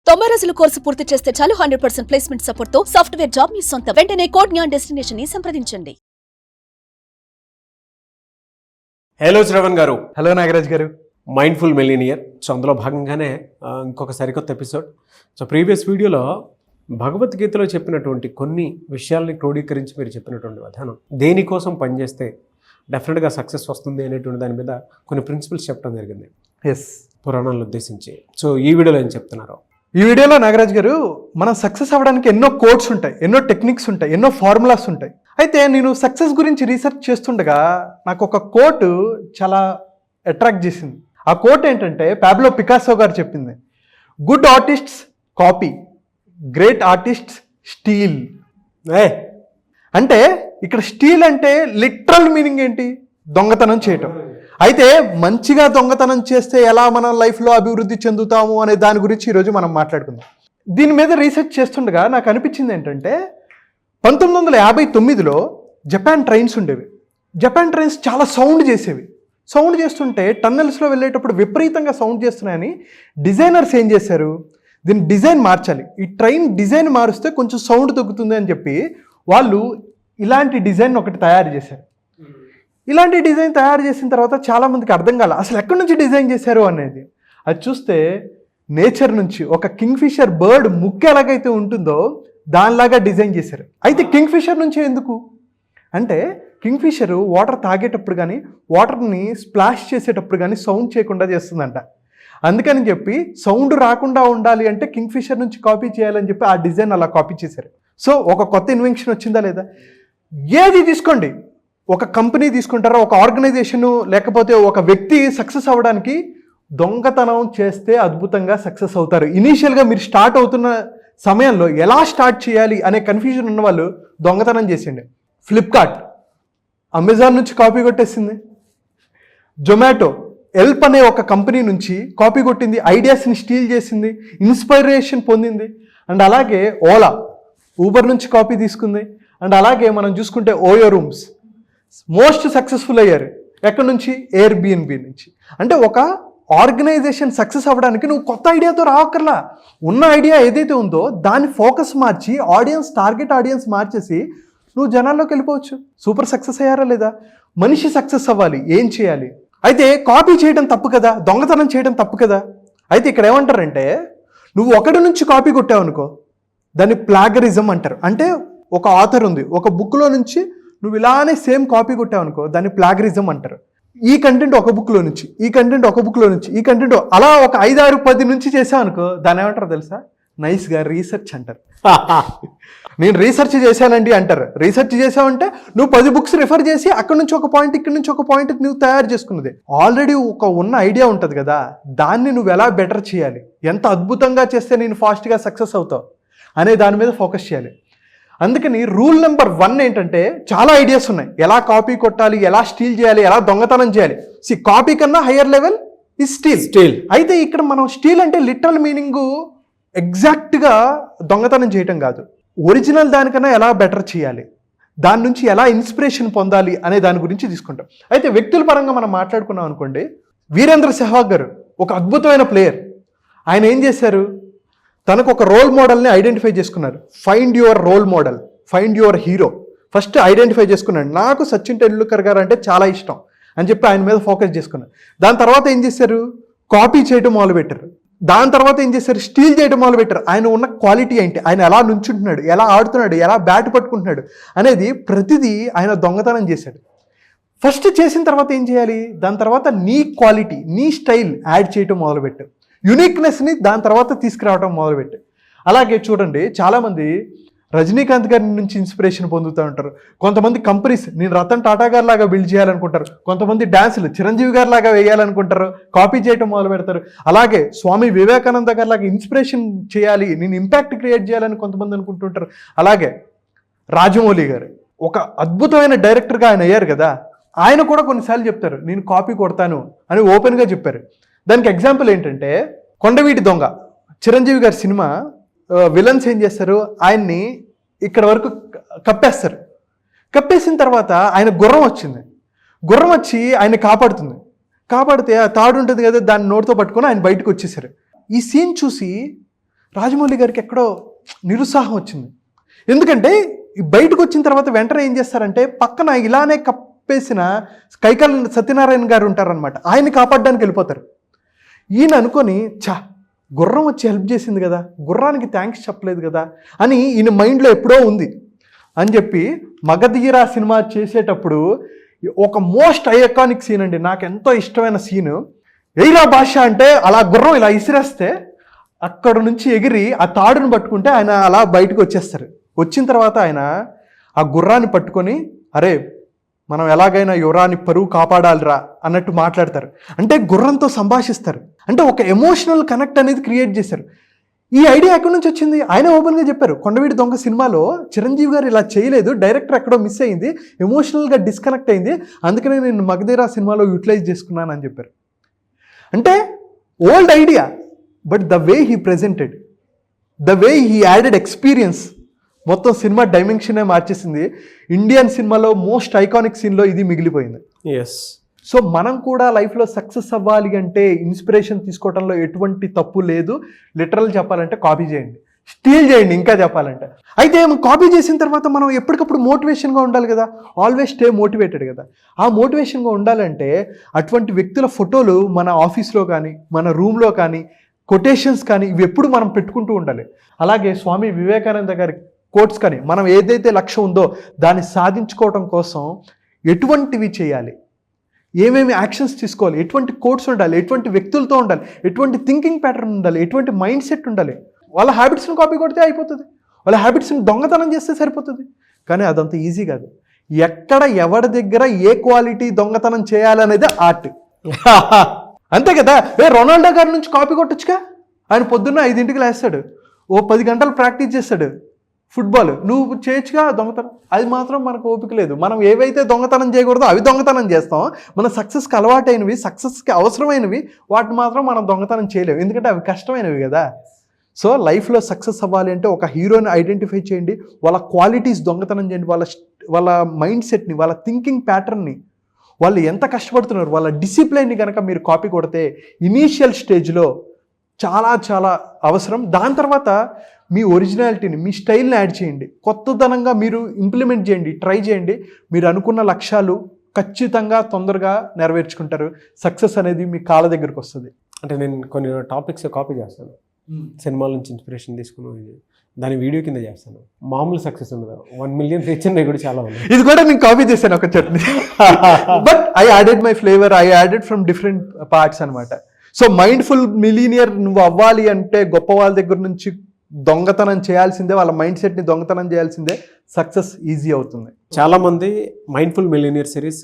90 రోజుల కోర్సు పూర్తి చేస్తే చాలు 100% ప్లేస్మెంట్ సపోర్ట్ తో సాఫ్ట్వేర్ జాబ్ మీ సొంతం. వెంటనే కోడ్ జ్ఞాన్ డెస్టినేషన్ ని సంప్రదించండి. హలో శ్రవణ్ గారు. హలో నాగరాజ్ గారు. Mindful millionaire. సో అందులో భాగంగానే ఇంకొక సరికొత్త ఎపిసోడ్. సో ప్రీవియస్ వీడియోలో భగవద్గీతలో చెప్పినటువంటి కొన్ని విషయాల్ని క్రోడీకరించి మీరు చెప్పినటువంటి విధానం, దేనికోసం పనిచేస్తే డెఫినెట్గా సక్సెస్ వస్తుంది అనేటువంటి దాని మీద కొన్ని ప్రిన్సిపల్స్ చెప్పడం జరిగింది. ఎస్, పురాణాలను ఉద్దేశించి. సో ఈ వీడియోలో ఏం చెప్తున్నారు? ఈ వీడియోలో నాగరాజ్ గారు, మనం సక్సెస్ అవ్వడానికి ఎన్నో కోడ్స్ ఉంటాయి, ఎన్నో టెక్నిక్స్ ఉంటాయి, ఎన్నో ఫార్ములాస్ ఉంటాయి. అయితే నేను సక్సెస్ గురించి రీసెర్చ్ చేస్తుండగా నాకు ఒక కోట్ చాలా అట్రాక్ట్ చేసింది. ఆ కోట్ ఏంటంటే పాబ్లో పికాసో గారు చెప్పింది, good artists copy, great artists steel. అంటే ఇక్కడ స్టీల్ అంటే లిటరల్ మీనింగ్ ఏంటి? దొంగతనం చేయటం. అయితే మంచిగా దొంగతనం చేస్తే ఎలా మనం లైఫ్లో అభివృద్ధి చెందుతాము అనే దాని గురించి ఈరోజు మనం మాట్లాడుకుందాం. దీని మీద రీసెర్చ్ చేస్తుండగా నాకు అనిపించింది ఏంటంటే, 1959లో జపాన్ ట్రైన్స్ ఉండేవి. జపాన్ ట్రైన్స్ చాలా సౌండ్ చేసేవి. సౌండ్ చేస్తుంటే టన్నెల్స్లో వెళ్ళేటప్పుడు విపరీతంగా సౌండ్ చేస్తున్నాయని డిజైనర్స్ ఏం చేశారు, దీని డిజైన్ మార్చాలి, ఈ ట్రైన్ డిజైన్ మారుస్తే కొంచెం సౌండ్ తగ్గుతుంది అని చెప్పి వాళ్ళు ఇలాంటి డిజైన్ ఒకటి తయారు చేశారు. ఇలాంటి డిజైన్ తయారు చేసిన తర్వాత చాలామందికి అర్థం కాల అసలు ఎక్కడి నుంచి డిజైన్ చేశారు అనేది. అది చూస్తే నేచర్ నుంచి ఒక కింగ్ఫిషర్ బర్డ్ ముక్కు ఎలాగైతే ఉంటుందో దానిలాగా డిజైన్ చేశారు. అయితే కింగ్ఫిషర్ నుంచి ఎందుకు అంటే, కింగ్ఫిషర్ వాటర్ తాగేటప్పుడు కానీ వాటర్ని స్ప్లాష్ చేసేటప్పుడు కానీ సౌండ్ చేయకుండా చేస్తుందంట. అందుకని చెప్పి సౌండ్ రాకుండా ఉండాలి అంటే కింగ్ఫిషర్ నుంచి కాపీ చేయాలని చెప్పి ఆ డిజైన్ అలా కాపీ చేశారు. సో ఒక కొత్త ఇన్వెన్షన్ వచ్చిందా లేదా? ఏది తీసుకోండి, ఒక కంపెనీ తీసుకుంటారా, ఒక ఆర్గనైజేషన్, లేకపోతే ఒక వ్యక్తి సక్సెస్ అవ్వడానికి దొంగతనం చేస్తే అద్భుతంగా సక్సెస్ అవుతారు. ఇనీషియల్గా మీరు స్టార్ట్ అవుతున్న సమయంలో ఎలా స్టార్ట్ చేయాలి అనే కన్ఫ్యూజన్ ఉన్న వాళ్ళు దొంగతనం చేసిండే. ఫ్లిప్కార్ట్ అమెజాన్ నుంచి కాపీ కొట్టేసింది. జొమాటో ఎల్ప్ అనే ఒక కంపెనీ నుంచి కాపీ కొట్టింది, ఐడియాస్ని స్టీల్ చేసింది, ఇన్స్పైరేషన్ పొందింది. అండ్ అలాగే ఓలా ఊబర్ నుంచి కాపీ తీసుకుంది. అండ్ అలాగే మనం చూసుకుంటే ఓయో రూమ్స్ మోస్ట్ సక్సెస్ఫుల్ అయ్యారు. ఎక్కడి నుంచి? ఎయిర్బిఎన్బి నుంచి. అంటే ఒక ఆర్గనైజేషన్ సక్సెస్ అవ్వడానికి నువ్వు కొత్త ఐడియాతో రావక్కర్లా, ఉన్న ఐడియా ఏదైతే ఉందో దాన్ని ఫోకస్ మార్చి టార్గెట్ ఆడియన్స్ మార్చేసి నువ్వు జనాల్లోకి వెళ్ళిపోవచ్చు. సూపర్ సక్సెస్ అయ్యారా లేదా? మనిషి సక్సెస్ అవ్వాలి, ఏం చేయాలి? అయితే కాపీ చేయడం తప్పు కదా, దొంగతనం చేయడం తప్పు కదా. అయితే ఇక్కడ ఏమంటారంటే, నువ్వు ఒకటి నుంచి కాపీ కొట్టావు అనుకో దాన్ని ప్లాగరిజం అంటారు. అంటే ఒక ఆథర్ ఉంది, ఒక బుక్లో నుంచి నువ్వు ఇలానే సేమ్ కాపీ కొట్టావు అనుకో దాన్ని ప్లాగరిజం అంటారు. ఈ కంటెంట్ ఒక బుక్లో నుంచి, ఈ కంటెంట్ ఒక బుక్లో నుంచి, ఈ కంటెంట్ అలా ఒక 5, 6, 10 నుంచి చేసావు అనుకో దాన్ని ఏమంటారు తెలుసా? నైస్గా రీసెర్చ్ అంటారు. నేను రీసెర్చ్ చేశానండి అంటారు. రీసెర్చ్ చేసావంటే నువ్వు 10 బుక్స్ రిఫర్ చేసి అక్కడి నుంచి ఒక పాయింట్, ఇక్కడి నుంచి ఒక పాయింట్ నువ్వు తయారు చేసుకున్నది. ఆల్రెడీ ఒక ఉన్న ఐడియా ఉంటుంది కదా, దాన్ని నువ్వు ఎలా బెటర్ చేయాలి, ఎంత అద్భుతంగా చేస్తే నేను ఫాస్ట్గా సక్సెస్ అవుతావు అనే దాని మీద ఫోకస్ చేయాలి. అందుకని రూల్ నెంబర్ 1 ఏంటంటే, చాలా ఐడియాస్ ఉన్నాయి, ఎలా కాపీ కొట్టాలి, ఎలా స్టీల్ చేయాలి, ఎలా దొంగతనం చేయాలి. కాపీ కన్నా హయ్యర్ లెవెల్ ఈ స్టీల్. అయితే ఇక్కడ మనం స్టీల్ అంటే లిటరల్ మీనింగ్ ఎగ్జాక్ట్గా దొంగతనం చేయటం కాదు, ఒరిజినల్ దానికన్నా ఎలా బెటర్ చేయాలి, దాని నుంచి ఎలా ఇన్స్పిరేషన్ పొందాలి అనే దాని గురించి తీసుకుంటాం. అయితే వ్యక్తుల పరంగా మనం మాట్లాడుకున్నాం అనుకోండి, వీరేంద్ర సెహ్వాగ్ గారు ఒక అద్భుతమైన ప్లేయర్. ఆయన ఏం చేశారు, తనకు ఒక రోల్ మోడల్ని ఐడెంటిఫై చేసుకున్నారు. Find your role model, find your hero. First identify చేసుకున్నాడు. నాకు సచిన్ టెండూల్కర్ గారు అంటే చాలా ఇష్టం అని చెప్పి ఆయన మీద ఫోకస్ చేసుకున్నారు. దాని తర్వాత ఏం చేశారు, కాపీ చేయడం మొదలుపెట్టారు. దాని తర్వాత ఏం చేశారు, స్టీల్ చేయడం మొదలుపెట్టారు. ఆయన ఉన్న క్వాలిటీ ఏంటి, ఆయన ఎలా నుంచుంటున్నాడు, ఎలా ఆడుతున్నాడు, ఎలా బ్యాట్ పట్టుకుంటున్నాడు అనేది ప్రతిదీ ఆయన దొంగతనం చేశాడు. ఫస్ట్ చేసిన తర్వాత ఏం చేయాలి, దాని తర్వాత నీ క్వాలిటీ, నీ స్టైల్ యాడ్ చేయడం మొదలుపెట్టు, యూనిక్నెస్ని దాని తర్వాత తీసుకురావడం మొదలుపెట్టు. అలాగే చూడండి, చాలామంది రజనీకాంత్ గారి నుంచి ఇన్స్పిరేషన్ పొందుతూ ఉంటారు. కొంతమంది కంపెనీస్ నేను రతన్ టాటా గారి లాగా బిల్డ్ చేయాలనుకుంటారు. కొంతమంది డ్యాన్సులు చిరంజీవి గారి లాగా వేయాలనుకుంటారు, కాపీ చేయడం మొదలు పెడతారు. అలాగే స్వామి వివేకానంద గారి లాగా ఇన్స్పిరేషన్ చేయాలి, నేను ఇంపాక్ట్ క్రియేట్ చేయాలని కొంతమంది అనుకుంటుంటారు. అలాగే రాజమౌళి గారు ఒక అద్భుతమైన డైరెక్టర్గా ఆయన అయ్యారు కదా, ఆయన కూడా కొన్నిసార్లు చెప్తారు నేను కాపీ కొడతాను అని ఓపెన్గా చెప్పారు. దానికి ఎగ్జాంపుల్ ఏంటంటే, కొండవీటి దొంగ చిరంజీవి గారి సినిమా విలన్స్ ఏం చేస్తారు, ఆయన్ని ఇక్కడ వరకు కప్పేస్తారు. కప్పేసిన తర్వాత ఆయన గుర్రం వచ్చింది, గుర్రం వచ్చి ఆయన్ని కాపాడుతుంది. కాపాడితే ఆ తాడు ఉంటుంది కదా, దాన్ని నోటితో పట్టుకొని ఆయన బయటకు వచ్చేసారు. ఈ సీన్ చూసి రాజమౌళి గారికి ఎక్కడో నిరుత్సాహం వచ్చింది. ఎందుకంటే ఈ బయటకు వచ్చిన తర్వాత వెంటనే ఏం చేస్తారంటే పక్కన ఇలానే కప్పేసిన కైకాల సత్యనారాయణ గారు ఉంటారనమాట, ఆయన్ని కాపాడడానికి వెళ్ళిపోతారు. ఈయన అనుకొని గుర్రం వచ్చి హెల్ప్ చేసింది కదా, గుర్రానికి థ్యాంక్స్ చెప్పలేదు కదా అని ఈయన మైండ్లో ఎప్పుడో ఉంది అని చెప్పి మగధీర సినిమా చేసేటప్పుడు ఒక మోస్ట్ ఐకానిక్ సీన్ అండి, నాకు ఎంతో ఇష్టమైన సీను. ఎయిరా భాష అంటే అలా గుర్రం ఇలా ఇసిరేస్తే అక్కడ నుంచి ఎగిరి ఆ తాడును పట్టుకుంటే ఆయన అలా బయటకు వచ్చేస్తారు. వచ్చిన తర్వాత ఆయన ఆ గుర్రాన్ని పట్టుకొని అరే మనం ఎలాగైనా యువరాన్ని పరువు కాపాడాలిరా అన్నట్టు మాట్లాడతారు. అంటే గుర్రంతో సంభాషిస్తారు. అంటే ఒక ఎమోషనల్ కనెక్ట్ అనేది క్రియేట్ చేశారు. ఈ ఐడియా ఎక్కడి నుంచి వచ్చింది? ఆయన ఓపెన్గా చెప్పారు, కొండవీటి దొంగ సినిమాలో చిరంజీవి గారు ఇలా చేయలేదు, డైరెక్టర్ ఎక్కడో మిస్ అయింది, ఎమోషనల్గా డిస్కనెక్ట్ అయింది, అందుకనే నేను మగధీర సినిమాలో యూటిలైజ్ చేసుకున్నాను అని చెప్పారు. అంటే old idea, but the way he presented, the way he added experience మొత్తం సినిమా డైమెన్షనే మార్చేసింది. ఇండియన్ సినిమాలో మోస్ట్ ఐకానిక్ సీన్లో ఇది మిగిలిపోయింది. ఎస్. సో మనం కూడా లైఫ్లో సక్సెస్ అవ్వాలి అంటే ఇన్స్పిరేషన్ తీసుకోవడంలో ఎటువంటి తప్పు లేదు. లిటరల్ చెప్పాలంటే కాపీ చేయండి, స్టీల్ చేయండి ఇంకా చెప్పాలంటే. అయితే కాపీ చేసిన తర్వాత మనం ఎప్పటికప్పుడు మోటివేషన్గా ఉండాలి కదా, ఆల్వేస్ స్టే మోటివేటెడ్ కదా. ఆ మోటివేషన్గా ఉండాలంటే అటువంటి వ్యక్తుల ఫోటోలు మన ఆఫీస్లో కానీ మన రూమ్లో కానీ కొటేషన్స్ కానీ ఇవి ఎప్పుడు మనం పెట్టుకుంటూ ఉండాలి. అలాగే స్వామి వివేకానంద గారి కోట్స్ కానీ మనం ఏదైతే లక్ష్యం ఉందో దాన్ని సాధించుకోవడం కోసం ఎటువంటివి చేయాలి, ఏమేమి యాక్షన్స్ తీసుకోవాలి, ఎటువంటి కోట్స్ ఉండాలి, ఎటువంటి వ్యక్తులతో ఉండాలి, ఎటువంటి థింకింగ్ ప్యాటర్న్ ఉండాలి, ఎటువంటి మైండ్ సెట్ ఉండాలి. వాళ్ళ హ్యాబిట్స్ని కాపీ కొడితే అయిపోతుంది, వాళ్ళ హ్యాబిట్స్ని దొంగతనం చేస్తే సరిపోతుంది. కానీ అదంత ఈజీ కాదు. ఎక్కడ ఎవరి దగ్గర ఏ క్వాలిటీ దొంగతనం చేయాలనేది ఆర్ట్. అంతే కదా. రొనాల్డో గారి నుంచి కాపీ కొట్టొచ్చుగా. ఆయన పొద్దున్న 5 లేస్తాడు, 10 గంటలు ప్రాక్టీస్ చేస్తాడు ఫుట్బాల్, నువ్వు చేయొచ్చుగా దొంగతనం. అది మాత్రం మనకు ఓపిక లేదు. మనం ఏవైతే దొంగతనం చేయకూడదో అవి దొంగతనం చేస్తాం. మన సక్సెస్కి అలవాటైనవి, సక్సెస్కి అవసరమైనవి వాటిని మాత్రం మనం దొంగతనం చేయలేము, ఎందుకంటే అవి కష్టమైనవి కదా. సో లైఫ్లో సక్సెస్ అవ్వాలి అంటే ఒక హీరోని ఐడెంటిఫై చేయండి, వాళ్ళ క్వాలిటీస్ దొంగతనం చేయండి, వాళ్ళ మైండ్ సెట్ని, వాళ్ళ థింకింగ్ ప్యాటర్న్ని, వాళ్ళు ఎంత కష్టపడుతున్నారు, వాళ్ళ డిసిప్లైన్ని కనుక మీరు కాపీ కొడితే ఇనీషియల్ స్టేజ్లో చాలా చాలా అవసరం. దాని తర్వాత మీ ఒరిజినాలిటీని, మీ స్టైల్ని యాడ్ చేయండి, కొత్తదనంగా మీరు ఇంప్లిమెంట్ చేయండి, ట్రై చేయండి. మీరు అనుకున్న లక్ష్యాలు ఖచ్చితంగా తొందరగా నెరవేర్చుకుంటారు. సక్సెస్ అనేది మీ కాళ్ళ దగ్గరకు వస్తుంది. అంటే నేను కొన్ని టాపిక్స్ కాపీ చేస్తాను, సినిమాల నుంచి ఇన్స్పిరేషన్ తీసుకుని దాని వీడియో కింద చేస్తాను. మామూలు సక్సెస్ ఉండదు, 1 million రీచ్ అనేవి కూడా చాలా ఉన్నాయి. ఇది కూడా నేను కాపీ చేశాను ఒక chutney, but I added my flavour, I added from different parts అనమాట. సో మైండ్ఫుల్ మిలీనియర్ నువ్వు అవ్వాలి అంటే గొప్ప వాళ్ళ దగ్గర నుంచి దొంగతనం చేయాల్సిందే, వాళ్ళ మైండ్ సెట్ని దొంగతనం చేయాల్సిందే, సక్సెస్ ఈజీ అవుతుంది. చాలామంది మైండ్ఫుల్ మిలీనియర్ సిరీస్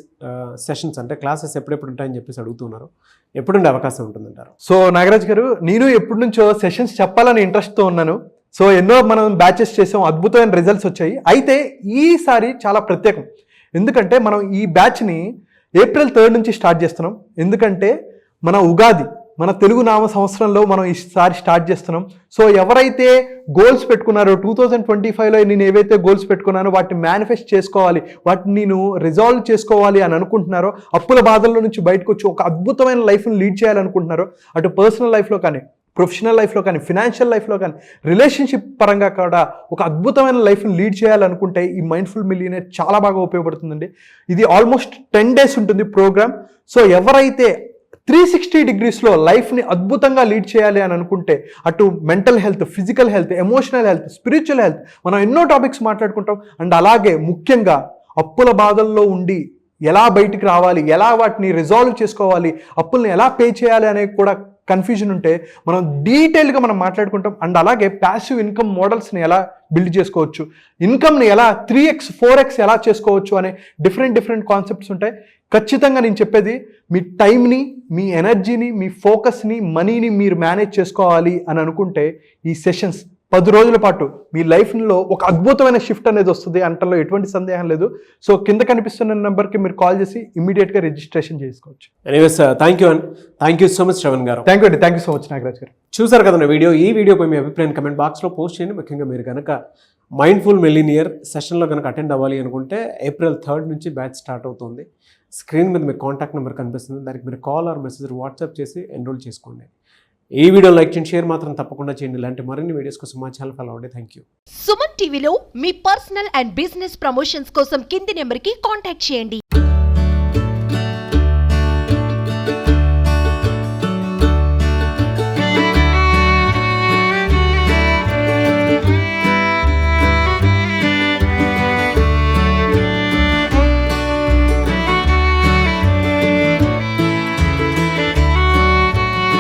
సెషన్స్ అంటే క్లాసెస్ ఎప్పుడెప్పుడు ఉంటాయని చెప్పేసి అడుగుతున్నారు. ఎప్పుడుండే అవకాశం ఉంటుందంటారు? సో నాగరాజ్ గారు, నేను ఎప్పటి నుంచో సెషన్స్ చెప్పాలని ఇంట్రెస్ట్తో ఉన్నాను. సో ఎన్నో మనం బ్యాచెస్ చేసాం, అద్భుతమైన రిజల్ట్స్ వచ్చాయి. అయితే ఈసారి చాలా ప్రత్యేకం, ఎందుకంటే మనం ఈ బ్యాచ్ని April 3 నుంచి స్టార్ట్ చేస్తున్నాం. ఎందుకంటే మన ఉగాది, మన తెలుగు నామ సంవత్సరంలో మనం ఈసారి స్టార్ట్ చేస్తున్నాం. సో ఎవరైతే గోల్స్ పెట్టుకున్నారో 2025లో నేను ఏవైతే గోల్స్ పెట్టుకున్నానో వాటిని మేనిఫెస్ట్ చేసుకోవాలి, వాటిని నేను రిజాల్వ్ చేసుకోవాలి అని అనుకుంటున్నారో, అప్పుల బాధల్లో నుంచి బయటకు వచ్చి ఒక అద్భుతమైన లైఫ్ని లీడ్ చేయాలనుకుంటున్నారో, అటు పర్సనల్ లైఫ్లో కానీ, ప్రొఫెషనల్ లైఫ్లో కానీ, ఫినాన్షియల్ లైఫ్లో కానీ, రిలేషన్షిప్ పరంగా కూడా ఒక అద్భుతమైన లైఫ్ని లీడ్ చేయాలనుకుంటే ఈ మైండ్ఫుల్ మిలియనర్ చాలా బాగా ఉపయోగపడుతుందండి. ఇది ఆల్మోస్ట్ 10 days ఉంటుంది ప్రోగ్రామ్. సో ఎవరైతే 360 degreesలో లైఫ్ని అద్భుతంగా లీడ్ చేయాలి అని అనుకుంటే, అటు mental health, physical health, emotional health, spiritual health, మనం ఎన్నో టాపిక్స్ మాట్లాడుకుంటాం. అండ్ అలాగే ముఖ్యంగా అప్పుల బాధల్లో ఉండి ఎలా బయటికి రావాలి, ఎలా వాటిని రిజాల్వ్ చేసుకోవాలి, అప్పుల్ని ఎలా పే చేయాలి అనే కూడా కన్ఫ్యూజన్ ఉంటే మనం డీటెయిల్గా మనం మాట్లాడుకుంటాం. అండ్ అలాగే ప్యాసివ్ ఇన్కమ్ మోడల్స్ని ఎలా బిల్డ్ చేసుకోవచ్చు, ఇన్కమ్ని ఎలా 3x 4x ఎలా చేసుకోవచ్చు అనే డిఫరెంట్ కాన్సెప్ట్స్ ఉంటాయి. ఖచ్చితంగా నేను చెప్పేది, మీ టైంని, మీ ఎనర్జీని, మీ ఫోకస్ని, మనీని మీరు మేనేజ్ చేసుకోవాలి అని అనుకుంటే ఈ సెషన్స్ 10 రోజుల పాటు మీ లైఫ్లో ఒక అద్భుతమైన షిఫ్ట్ అనేది వస్తుంది అంటలో ఎటువంటి సందేహం లేదు. సో కింద కనిపిస్తున్న నెంబర్కి మీరు కాల్ చేసి ఇమ్మీడియట్గా రిజిస్ట్రేషన్ చేసుకోవచ్చు. Anyways thank you so much Shravan garu. Thank you so much Nagaraj garu. చూసారు కదా వీడియో. ఈ వీడియోపై మీ అభిప్రాయం కమెంట్ బాక్స్లో పోస్ట్ చేయండి. ముఖ్యంగా మీరు కనుక మైండ్ఫుల్ మిలీనియర్ సెషన్లో కనుక అటెండ్ అవ్వాలి అనుకుంటే April 3 నుంచి బ్యాచ్ స్టార్ట్ అవుతుంది. స్క్రీన్ మీద మీకు కాంటాక్ట్ నెంబర్ కనిపిస్తుంది, దానికి మీరు కాల్ ఆర్ మెసేజ్ వాట్సాప్ చేసి ఎన్రోల్ చేసుకోండి. ఈ వీడియో లైక్ చేయండి, షేర్ మాత్రం తప్పకుండా చేయండి. ఇలాంటి మరిన్ని వీడియోస్ కోసం మా ఛానల్ ఫాలో అవ్వండి. Thank you. సుమన్ టీవీలో మీ పర్సనల్ అండ్ బిజినెస్ ప్రమోషన్స్ కోసం కింది నెంబర్కి కాంటాక్ట్ చేయండి.